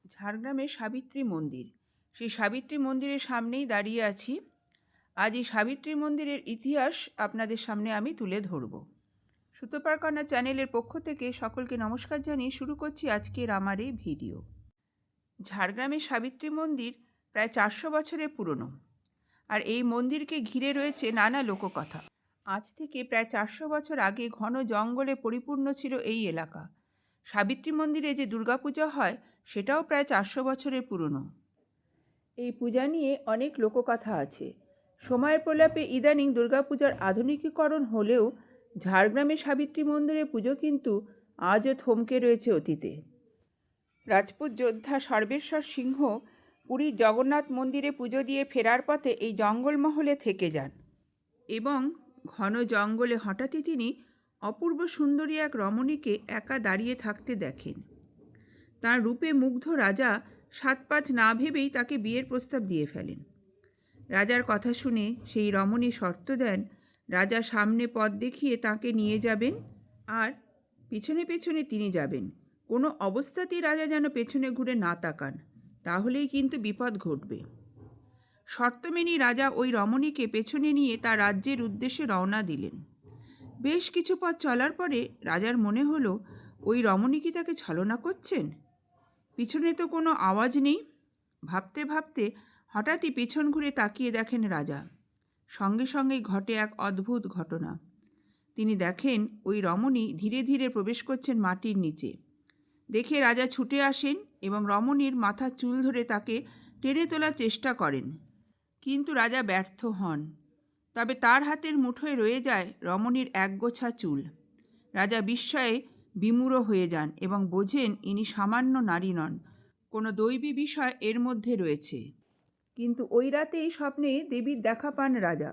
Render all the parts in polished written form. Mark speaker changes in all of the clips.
Speaker 1: ঝাড়গ্রামের সাবিত্রী মন্দির। সেই সাবিত্রী মন্দিরের সামনেই দাঁড়িয়ে আছি। আজ এই সাবিত্রী মন্দিরের ইতিহাস আপনাদের সামনে আমি তুলে ধরব। সুতোপার কন্যা চ্যানেলের পক্ষ থেকে সকলকে নমস্কার জানিয়ে শুরু করছি আজকের আমার এই ভিডিও। ঝাড়গ্রামের সাবিত্রী মন্দির প্রায় 400 বছরের পুরনো, আর এই মন্দিরকে ঘিরে রয়েছে নানা লোককথা। আজ থেকে প্রায় 400 বছর আগে ঘন জঙ্গলে পরিপূর্ণ ছিল এই এলাকা। সাবিত্রী মন্দিরে যে দুর্গাপূজা হয় সেটাও প্রায় 400 বছরের পুরনো। এই পূজা নিয়ে অনেক লোককথা আছে। সময়ের প্রলাপে ইদানিং দুর্গাপূজার আধুনিকীকরণ হলেও ঝাড়গ্রামের সাবিত্রী মন্দিরের পুজো কিন্তু আজও থমকে রয়েছে অতীতে। রাজপুত যোদ্ধা সর্বেশ্বর সিংহ পুরীর জগন্নাথ মন্দিরে পুজো দিয়ে ফেরার পথে এই জঙ্গলমহলে থেকে যান এবং ঘন জঙ্গলে হঠাৎই তিনি অপূর্ব সুন্দরী এক রমণীকে একা দাঁড়িয়ে থাকতে দেখেন। তার রূপে মুগ্ধ রাজা 7-5 না ভেবেই তাকে বিয়ের প্রস্তাব দিয়ে ফেলেন। রাজার কথা শুনে সেই রমণী শর্ত দেন, রাজা সামনে পথ দেখিয়ে তাকে নিয়ে যাবেন আর পিছনে পেছনে তিনি যাবেন। কোনো অবস্থাতেই রাজা যেন পেছনে ঘুরে না তাকান, তাহলেই কিন্তু বিপদ ঘটবে। শর্ত মেনেই রাজা ওই রমণীকে পেছনে নিয়ে তার রাজ্যের উদ্দেশ্যে রওনা দিলেন। বেশ কিছু পথ চলার পরে রাজার মনে হলো ওই রমণী কি তাকে ছলনা করছেন। পিছনে তো কোনো আওয়াজ নেই। ভাবতে ভাবতে হঠাৎই পেছন ঘুরে তাকিয়ে দেখেন রাজা। সঙ্গে সঙ্গেই ঘটে এক অদ্ভুত ঘটনা। তিনি দেখেন ওই রমণী ধীরে ধীরে প্রবেশ করছেন মাটির নিচে। দেখে রাজা ছুটে আসেন এবং রমণীর মাথার চুল ধরে তাকে টেনে তোলার চেষ্টা করেন, কিন্তু রাজা ব্যর্থ হন। তবে তার হাতের মুঠোয় রয়ে যায় রমণীর একগোছা চুল। রাজা বিস্ময়ে বিমূঢ় হয়ে যান এবং বোঝেন ইনি সামান্য নারী নন, কোনো দৈবী বিষয় এর মধ্যে রয়েছে। কিন্তু ওই রাতেই স্বপ্নে দেবীর দেখা পান রাজা।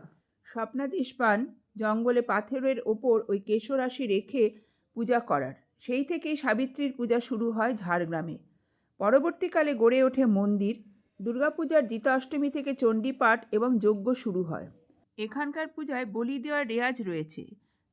Speaker 1: স্বপ্নাদেশ পান জঙ্গলে পাথরের ওপর ওই কেশরাশি রেখে পূজা করার। সেই থেকেই সাবিত্রীর পূজা শুরু হয় ঝাড়গ্রামে। পরবর্তীকালে গড়ে ওঠে মন্দির। দুর্গাপূজার জিতা অষ্টমী থেকে চণ্ডীপাঠ এবং যজ্ঞ শুরু হয়। এখানকার পূজায় বলি দেওয়ার রেওয়াজ রয়েছে।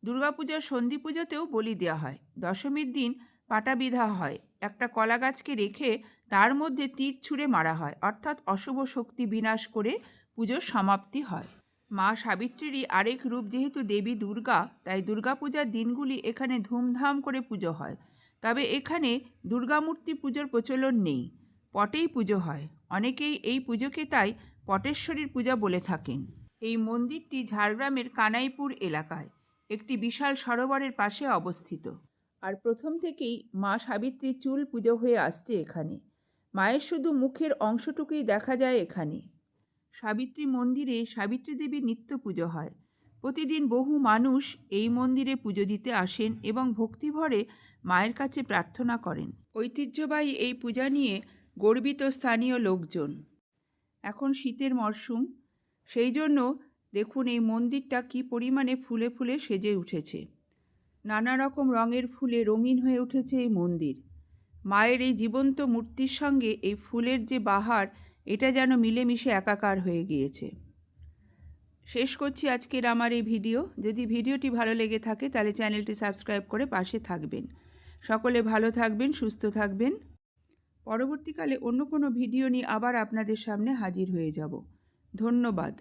Speaker 1: দুর্গাপূজার সন্ধি পুজোতেও বলি দেওয়া হয়। দশমীর দিন পাটা বিধা হয়। একটা কলা গাছকে রেখে তার মধ্যে তীর ছুঁড়ে মারা হয়, অর্থাৎ অশুভ শক্তি বিনাশ করে পুজোর সমাপ্তি হয়। মা সাবিত্রীরই আরেক রূপ যেহেতু দেবী দুর্গা, তাই দুর্গাপূজার দিনগুলি এখানে ধুমধাম করে পুজো হয়। তবে এখানে দুর্গামূর্তি পুজোর প্রচলন নেই, পটেই পুজো হয়। অনেকেই এই পুজোকে তাই পটেশ্বরীর পূজা বলে থাকেন। এই মন্দিরটি ঝাড়গ্রামের কানাইপুর এলাকায় একটি বিশাল সরোবরের পাশে অবস্থিত। আর প্রথম থেকেই মা সাবিত্রীর চুল পুজো হয়ে আসছে এখানে। মায়ের শুধু মুখের অংশটুকুই দেখা যায় এখানে। সাবিত্রী মন্দিরে সাবিত্রী দেবীর নিত্য পুজো হয়। প্রতিদিন বহু মানুষ এই মন্দিরে পুজো দিতে আসেন এবং ভক্তিভরে মায়ের কাছে প্রার্থনা করেন। ঐতিহ্যবাহী এই পূজা নিয়ে গর্বিত স্থানীয় লোকজন। এখন শীতের মরশুম, সেই জন্য দেখুন এই মন্দিরটা কী পরিমাণে ফুলে ফুলে সেজে উঠেছে। নানা রকম রঙের ফুলে রঙিন হয়ে উঠেছে এই মন্দির। মায়ের এই জীবন্ত মূর্তির সঙ্গে এই ফুলের যে বাহার, এটা যেন মিলেমিশে একাকার হয়ে গিয়েছে। শেষ করছি আজকের আমার এই ভিডিও। যদি ভিডিওটি ভালো লেগে থাকে তাহলে চ্যানেলটি সাবস্ক্রাইব করে পাশে থাকবেন। সকলে ভালো থাকবেন, সুস্থ থাকবেন। পরবর্তীকালে অন্য কোনো ভিডিও নিয়ে আবার আপনাদের সামনে হাজির হয়ে যাব। ধন্যবাদ।